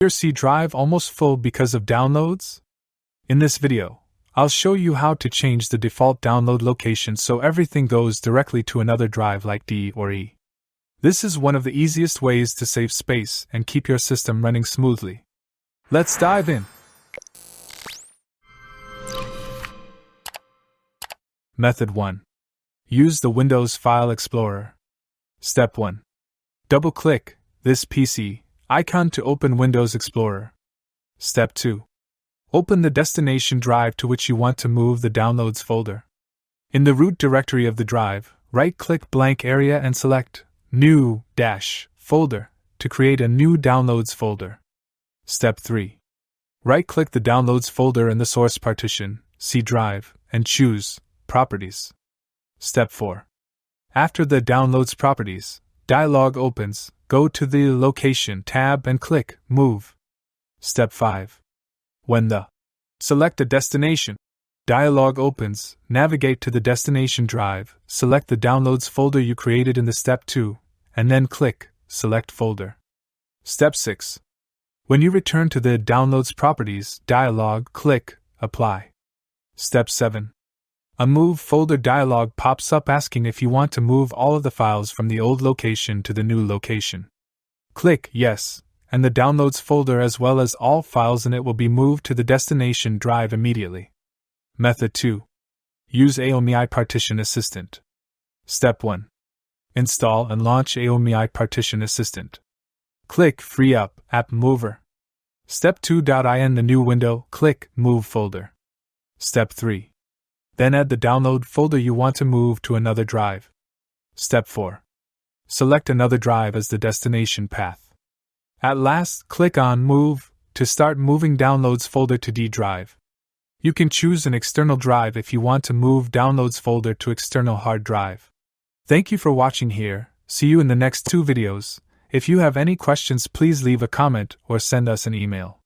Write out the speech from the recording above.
Your C drive almost full because of downloads? In this video, I'll show you how to change the default download location so everything goes directly to another drive like D or E. This is one of the easiest ways to save space and keep your system running smoothly. Let's dive in. Method 1. Use the Windows File Explorer. Step 1. Double-click this PC icon to open Windows Explorer. Step 2. Open the destination drive to which you want to move the Downloads folder. In the root directory of the drive, right-click blank area and select New - folder to create a new Downloads folder. Step 3. Right-click the Downloads folder in the source partition, C drive, and choose Properties. Step 4. After the Downloads Properties dialog opens, go to the Location tab and click Move. Step 5. When the Select a Destination dialog opens, navigate to the destination drive, select the Downloads folder you created in the Step 2, and then click Select Folder. Step 6. When you return to the Downloads Properties dialog, click Apply. Step 7. A Move Folder dialog pops up asking if you want to move all of the files from the old location to the new location. Click Yes, and the Downloads folder as well as all files in it will be moved to the destination drive immediately. Method 2. Use AOMEI Partition Assistant. Step 1. Install and launch AOMEI Partition Assistant. Click Free Up App Mover. Step 2. In the new window, click Move Folder. Step 3. Then add the download folder you want to move to another drive. Step 4. Select another drive as the destination path. At last, click on Move to start moving Downloads folder to D drive. You can choose an external drive if you want to move Downloads folder to external hard drive. Thank you for watching here. See you in the next 2 videos. If you have any questions, please leave a comment or send us an email.